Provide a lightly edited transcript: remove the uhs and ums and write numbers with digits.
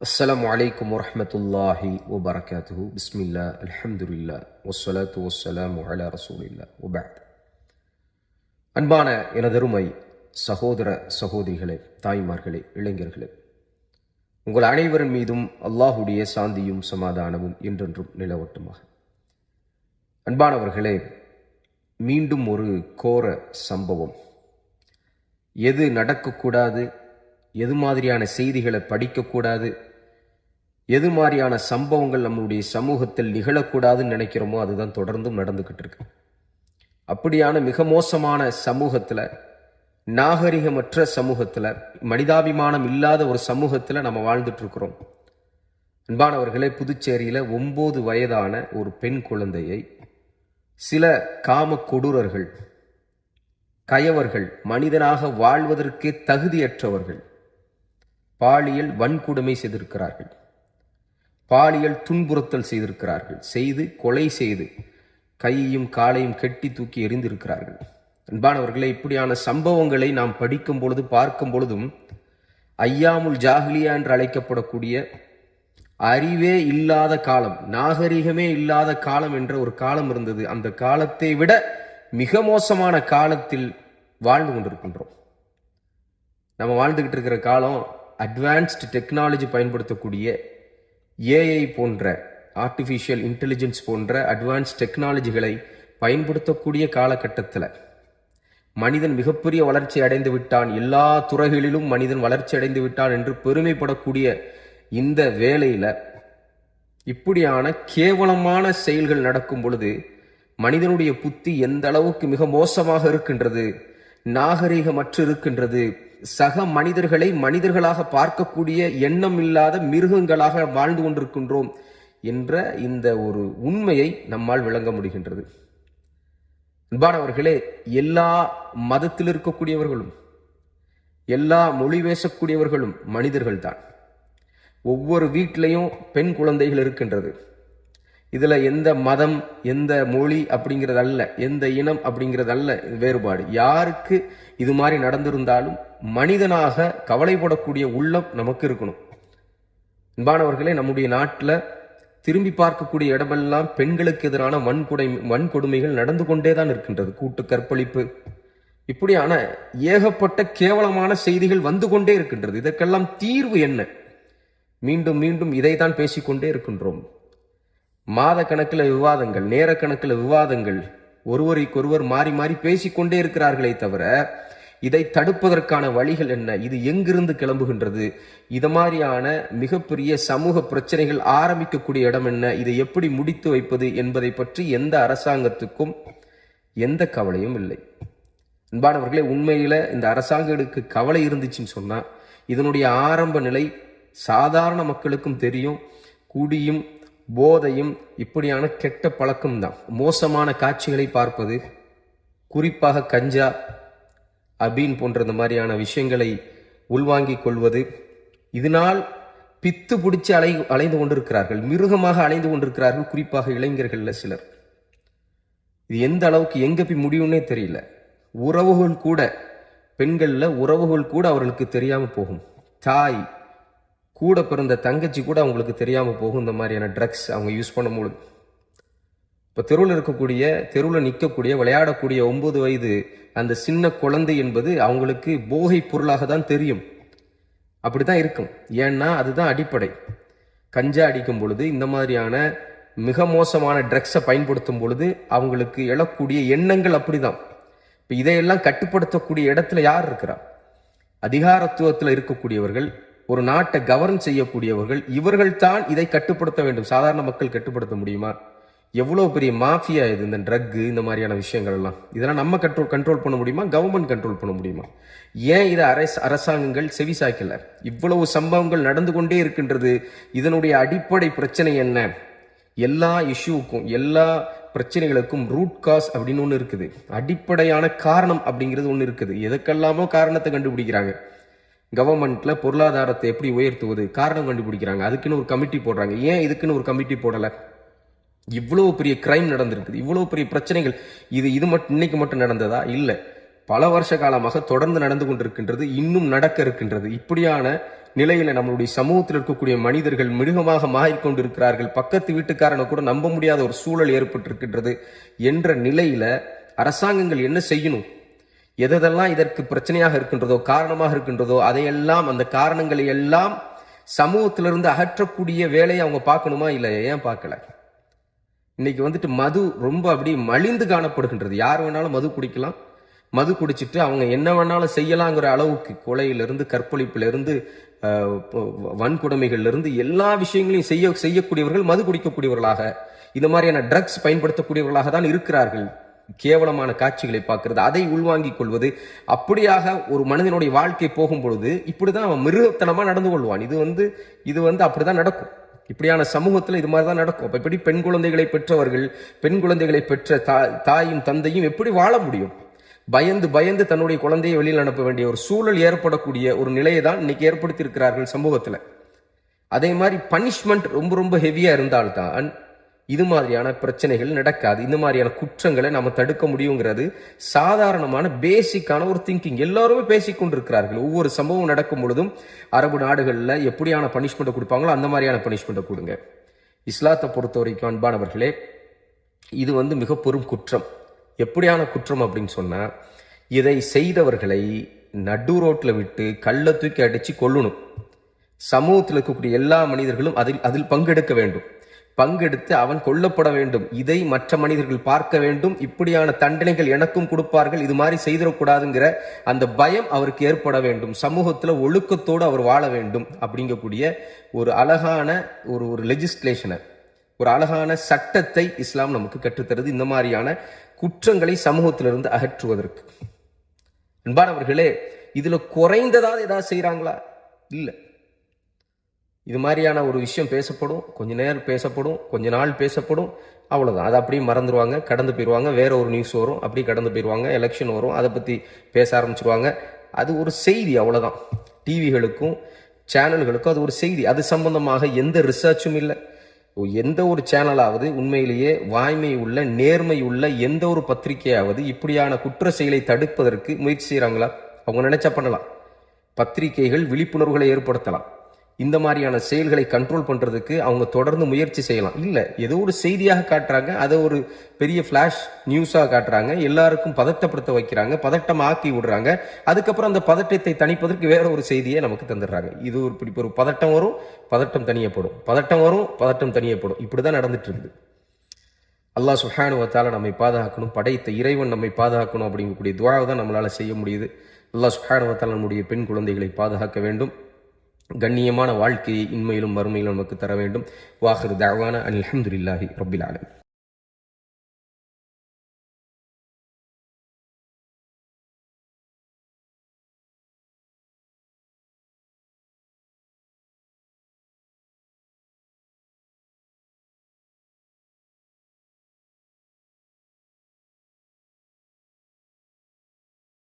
அஸ்ஸலாமு அலைக்கும் வரஹ்மத்துல்லாஹி வபரகாத்துஹு. பிஸ்மில்லா, அல்ஹம்துலில்லா, வஸ்ஸலாத்து வஸ்ஸலாமு அலா ரசூலில்லா, வபஅத். அன்பான எனதருமை சகோதர சகோதரிகளே, தாய்மார்களே, இளைஞர்களே, உங்கள் அனைவரின் மீதும் அல்லாஹுடைய சாந்தியும் சமாதானமும் என்றென்றும் நிலவட்டுமாக. அன்பானவர்களே, மீண்டும் ஒரு கோர சம்பவம். எது நடக்கக்கூடாது, எது மாதிரியான செய்திகளை படிக்கக்கூடாது, எது மாதிரியான சம்பவங்கள் நம்முடைய சமூகத்தில் நிகழக்கூடாதுன்னு நினைக்கிறோமோ அதுதான் தொடர்ந்தும் நடந்துகிட்டு இருக்கு. அப்படியான மிக மோசமான சமூகத்துல, நாகரிகமற்ற சமூகத்துல, மனிதாபிமானம் இல்லாத ஒரு சமூகத்துல நம்ம வாழ்ந்துட்டு இருக்கிறோம். அன்பானவர்களே, புதுச்சேரியில 9 வயதான ஒரு பெண் குழந்தையை சில காம கொடூரர்கள், கயவர்கள், மனிதனாக வாழ்வதற்கே தகுதியற்றவர்கள் பாலியல் வன்கொடுமை செய்திருக்கிறார்கள், பாலியல் துன்புறுத்தல் செய்திருக்கிறார்கள், செய்து கொலை செய்து கையையும் காலையும் கெட்டி தூக்கி எறிந்திருக்கிறார்கள். அன்பானவர்களே, இப்படியான சம்பவங்களை நாம் படிக்கும் பொழுது, பார்க்கும் பொழுதும், ஐயாமுல் ஜாஹிலியா என்று அழைக்கப்படக்கூடிய அறிவே இல்லாத காலம், நாகரிகமே இல்லாத காலம் என்ற ஒரு காலம் இருந்தது. அந்த காலத்தை விட மிக மோசமான காலத்தில் வாழ்ந்து கொண்டிருக்கின்றோம். நம்ம வாழ்ந்துகிட்டு இருக்கிற காலம் அட்வான்ஸ்டு டெக்னாலஜி பயன்படுத்தக்கூடிய ஏஐ போன்ற, ஆர்டிஃபிஷியல் இன்டெலிஜென்ஸ் போன்ற அட்வான்ஸ் டெக்னாலஜிகளை பயன்படுத்தக்கூடிய காலகட்டத்தில் மனிதன் மிகப்பெரிய வளர்ச்சி அடைந்து விட்டான், எல்லா துறைகளிலும் மனிதன் வளர்ச்சி அடைந்து விட்டான் என்று பெருமைப்படக்கூடிய இந்த வேளையில இப்படியான கேவலமான செயல்கள் நடக்கும் பொழுது மனிதனுடைய புத்தி எந்த அளவுக்கு மிக மோசமாக இருக்கின்றது, நாகரிகமற்று இருக்கின்றது, சக மனிதர்களை மனிதர்களாக பார்க்கக்கூடிய எண்ணம் இல்லாத மிருகங்களாக வாழ்ந்து கொண்டிருக்கின்றோம் என்ற இந்த ஒரு உண்மையை நம்மால் விளங்க முடிகின்றது. அன்பானவர்களே, எல்லா மதத்தில் இருக்கக்கூடியவர்களும், எல்லா மொழி பேசக்கூடியவர்களும் மனிதர்கள் தான். ஒவ்வொரு வீட்டிலையும் பெண் குழந்தைகள் இருக்கின்றது. இதுல எந்த மதம், எந்த மொழி அப்படிங்கிறது அல்ல, எந்த இனம் அப்படிங்கிறது அல்ல வேறுபாடு. யாருக்கு இது மாதிரி நடந்திருந்தாலும் மனிதனாக கவலைப்படக்கூடிய உள்ளம் நமக்கு இருக்கணும். அன்பானவர்களே, நம்முடைய நாட்டில் திரும்பி பார்க்கக்கூடிய இடமெல்லாம் பெண்களுக்கு எதிரான வன்கொடுமைகள் நடந்து கொண்டேதான் இருக்கின்றது. கூட்டு கற்பழிப்பு, இப்படியான ஏகப்பட்ட கேவலமான செய்திகள் வந்து கொண்டே இருக்கின்றது. இதற்கெல்லாம் தீர்வு என்ன? மீண்டும் மீண்டும் இதைத்தான் பேசிக்கொண்டே இருக்கின்றோம். மாத கணக்கில் விவாதங்கள், நேர கணக்கில் விவாதங்கள், ஒருவருக்கொருவர் மாறி மாறி பேசிக்கொண்டே இருக்கிறார்களே தவிர இதை தடுப்பதற்கான வழிகள் என்ன? இது எங்கிருந்து கிளம்புகின்றது? இது மாதிரியான மிகப்பெரிய சமூக பிரச்சனைகள் ஆரம்பிக்கக்கூடிய இடம் என்ன? இதை எப்படி முடித்து வைப்பது என்பதை பற்றி எந்த அரசாங்கத்துக்கும் எந்த கவலையும் இல்லை. அன்பானவர்களே, உண்மையில இந்த அரசாங்கத்துக்கு கவலை இருந்துச்சுன்னு சொன்னா இதனுடைய ஆரம்ப நிலை சாதாரண மக்களுக்கும் தெரியும். குடியும் போதையும் இப்படியான கெட்ட பழக்கம் தான், மோசமான காட்சிகளை பார்ப்பது, குறிப்பாக கஞ்சா, அபீன் போன்ற இந்த மாதிரியான விஷயங்களை உள்வாங்கிக் கொள்வது, இதனால் பித்து பிடிச்சு அலைந்து கொண்டிருக்கிறார்கள், மிருகமாக அலைந்து கொண்டிருக்கிறார்கள், குறிப்பாக இளைஞர்கள்ல சிலர். இது எந்த அளவுக்கு எங்க போய் முடியும்னே தெரியல. உறவுகள் கூட, பெண்கள்ல உறவுகள் கூட அவர்களுக்கு தெரியாம போகும். தாய், கூட பிறந்த தங்கச்சி கூட அவங்களுக்கு தெரியாம போகும் இந்த மாதிரியான ட்ரக்ஸ் அவங்க யூஸ் பண்ணும்போது. இப்போ தெருவில் நிற்கக்கூடிய விளையாடக்கூடிய 9 வயது அந்த சின்ன குழந்தை என்பது அவங்களுக்கு போகை பொருளாக தான் தெரியும். அப்படிதான் இருக்கும். ஏன்னா அதுதான் அடிப்படை. கஞ்சா அடிக்கும் பொழுது, இந்த மாதிரியான மிக மோசமான ட்ரக்ஸை பயன்படுத்தும் பொழுது அவங்களுக்கு எழக்கூடிய எண்ணங்கள் அப்படிதான். இப்போ இதையெல்லாம் கட்டுப்படுத்தக்கூடிய இடத்துல யார் இருக்கிறா? அதிகாரத்துவத்தில் இருக்கக்கூடியவர்கள், ஒரு நாட்டை கவர்ன் செய்யக்கூடியவர்கள், இவர்கள் தான் இதை கட்டுப்படுத்த வேண்டும். சாதாரண மக்கள் கட்டுப்படுத்த முடியுமா? எவ்வளவு பெரிய மாஃபியா இது, இந்த ட்ரக், இந்த மாதிரியான விஷயங்கள் எல்லாம். இதெல்லாம் நம்ம கண்ட்ரோல் பண்ண முடியுமா? கவர்மெண்ட் கண்ட்ரோல் பண்ண முடியுமா? ஏன் இதை அரசாங்கங்கள் செவிசாய்க்கல? இவ்வளவு சம்பவங்கள் நடந்து கொண்டே இருக்கின்றது. இதனுடைய அடிப்படை பிரச்சனை என்ன? எல்லா இஷ்யூக்கும், எல்லா பிரச்சனைகளுக்கும் ரூட் காஸ் அப்படின்னு ஒண்ணு இருக்குது. அடிப்படையான காரணம் அப்படிங்கிறது ஒண்ணு இருக்குது. எதுக்கெல்லாமோ காரணத்தை கண்டுபிடிக்கிறாங்க. கவர்மெண்ட்ல பொருளாதாரத்தை எப்படி உயர்த்துவது, காரணம் கண்டுபிடிக்கிறாங்க. அதுக்குன்னு ஒரு கமிட்டி போடுறாங்க. ஏன் இதுக்குன்னு ஒரு கமிட்டி போடல? இவ்வளவு பெரிய கிரைம் நடந்திருக்குது, இவ்வளவு பெரிய பிரச்சனைகள். இது மட்டும் இன்னைக்கு மட்டும் நடந்ததா? இல்ல, பல வருஷ காலமாக தொடர்ந்து நடந்து கொண்டிருக்கின்றது, இன்னும் நடக்க இருக்கின்றது. இப்படியான நிலையில நம்மளுடைய சமூகத்தில் இருக்கக்கூடிய மனிதர்கள் மிருகமாக மாறிக்கொண்டிருக்கிறார்கள், பக்கத்து வீட்டுக்காரனை கூட நம்ப முடியாத ஒரு சூழல் ஏற்பட்டிருக்கின்றது என்ற நிலையில அரசாங்கங்கள் என்ன செய்யணும்? எதெல்லாம் இதற்கு பிரச்சனையாக இருக்கின்றதோ, காரணமாக இருக்கின்றதோ, அதையெல்லாம், அந்த காரணங்களை எல்லாம் சமூகத்திலிருந்து அகற்றக்கூடிய வேலையை அவங்க பார்க்கணுமா இல்லையா? ஏன் பார்க்கல? இன்னைக்கு வந்துட்டு மது ரொம்ப அப்படி மலிந்து காணப்படுகின்றது. யார் வேணாலும் மது குடிக்கலாம், மது குடிச்சிட்டு அவங்க என்ன வேணாலும் செய்யலாங்கிற அளவுக்கு கொலையிலிருந்து, கற்பழிப்பிலிருந்து, வன்கொடுமைகள்ல இருந்து எல்லா விஷயங்களையும் செய்யக்கூடியவர்கள் மது குடிக்கக்கூடியவர்களாக, இந்த மாதிரியான ட்ரக்ஸ் பயன்படுத்தக்கூடியவர்களாக தான் இருக்கிறார்கள். கேவலமான காட்சிகளை பார்க்கிறது, அதை உள்வாங்கிக் கொள்வது, அப்படியாக ஒரு மனிதனுடைய வாழ்க்கை போகும் பொழுது இப்படிதான் அவன் மிருகத்தனமா நடந்து கொள்வான். இது வந்து அப்படிதான் நடக்கும். இப்படியான சமூகத்துல இது மாதிரிதான் நடக்கும். அப்ப எப்படி பெண் குழந்தைகளை பெற்றவர்கள், பெண் குழந்தைகளை பெற்ற தாயும் தந்தையும் எப்படி வாழ முடியும்? பயந்து பயந்து தன்னுடைய குழந்தையை வெளியில் அனுப்ப வேண்டிய ஒரு சூழல் ஏற்படக்கூடிய ஒரு நிலையை தான் இன்னைக்கு ஏற்படுத்தி இருக்கிறார்கள் சமூகத்துல. அதே மாதிரி பனிஷ்மெண்ட் ரொம்ப ரொம்ப ஹெவியா இருந்தால்தான் இது மாதிரியான பிரச்சனைகள் நடக்காது. இந்த மாதிரியான குற்றங்களை நம்ம தடுக்க முடியுங்கிறது சாதாரணமான பேசிக்கான ஒரு திங்கிங். எல்லாருமே பேசிக்கொண்டிருக்கிறார்கள். ஒவ்வொரு சம்பவம் நடக்கும் பொழுதும் அரபு நாடுகள்ல எப்படியான பனிஷ்மெண்ட் கொடுப்பாங்களோ அந்த மாதிரியான பனிஷ்மெண்ட் கொடுங்க. இஸ்லாத்தை பொறுத்த வரைக்கும் அன்பானவர்களே, இது வந்து மிக பெரும் குற்றம். எப்படியான குற்றம் அப்படின்னு சொன்னா, இதை செய்தவர்களை நடு ரோட்ல விட்டு கள்ள தூக்கி அடிச்சு கொல்லணும். சமூகத்தில் இருக்கக்கூடிய எல்லா மனிதர்களும் அதில் பங்கெடுக்க வேண்டும். பங்கெடுத்து அவன் கொல்லப்பட வேண்டும். இதை மற்ற மனிதர்கள் பார்க்க வேண்டும். இப்படியான தண்டனைகள் எனக்கும் கொடுப்பார்கள், இது மாதிரி செய்திடக்கூடாதுங்கிற அந்த பயம் அவருக்கு ஏற்பட வேண்டும். சமூகத்துல ஒழுக்கத்தோடு அவர் வாழ வேண்டும் அப்படிங்கக்கூடிய ஒரு அழகான ஒரு லெஜிஸ்லேஷனை, ஒரு அழகான சட்டத்தை இஸ்லாம் நமக்கு கற்றுத்தருது, இந்த மாதிரியான குற்றங்களை சமூகத்திலிருந்து அகற்றுவதற்கு. அன்பானவர்களே, இதுல குறைந்ததாவது ஏதாவது செய்யறாங்களா? இல்ல. இது மாதிரியான ஒரு விஷயம் பேசப்படும், கொஞ்ச நேரம் பேசப்படும், கொஞ்ச நாள் பேசப்படும், அவ்வளவுதான். அதை அப்படியே மறந்துடுவாங்க, கடந்து போயிடுவாங்க. வேற ஒரு நியூஸ் வரும், அப்படியே கடந்து போயிடுவாங்க. எலெக்ஷன் வரும், அதை பத்தி பேச ஆரம்பிச்சிருவாங்க. அது ஒரு செய்தி, அவ்வளவுதான். டிவிகளுக்கும் சேனல்களுக்கும் அது ஒரு செய்தி. அது சம்பந்தமாக எந்த ரிசர்ச்சும் இல்லை. எந்த ஒரு சேனலாவது, உண்மையிலேயே வாய்மை உள்ள, நேர்மை உள்ள எந்த ஒரு பத்திரிகையாவது இப்படியான குற்ற செயலை தடுப்பதற்கு முயற்சி செய்யறாங்களா? அவங்க நினைச்சா பண்ணலாம். பத்திரிகைகள் விழிப்புணர்வுகளை ஏற்படுத்தலாம். இந்த மாதிரியான செயல்களை கண்ட்ரோல் பண்றதுக்கு அவங்க தொடர்ந்து முயற்சி செய்யலாம். இல்ல, ஏதோ ஒரு செய்தியாக காட்டுறாங்க, அதை ஒரு பெரிய பிளாஷ் நியூஸாக காட்டுறாங்க, எல்லாருக்கும் பதட்டப்படுத்த வைக்கிறாங்க, பதட்டம் ஆக்கி விடுறாங்க. அதுக்கப்புறம் அந்த பதட்டத்தை தணிப்பதற்கு வேற ஒரு செய்தியை நமக்கு தந்துடுறாங்க. இது ஒரு பதட்டம் வரும், பதட்டம் தணியப்படும், பதட்டம் வரும், பதட்டம் தணியப்படும். இப்படிதான் நடந்துட்டு இருக்குது. அல்லாஹ் சுப்ஹானஹு வ தஆலா நம்மை பாதுகாக்கணும், படைத்த இறைவன் நம்மை பாதுகாக்கணும் அப்படிங்கக்கூடிய துஆவை தான் நம்மளால செய்ய முடியுது. அல்லாஹ் சுப்ஹானஹு வ தஆலா நம்முடைய பெண் குழந்தைகளை பாதுகாக்க வேண்டும். கண்ணியமான வாழ்க்கையை இன்மையிலும் மறுமையிலும் நமக்கு தர வேண்டும். வாஹிரு தஅவானா அல்ஹம்துலில்லாஹி ரப்பில் ஆலமீன்.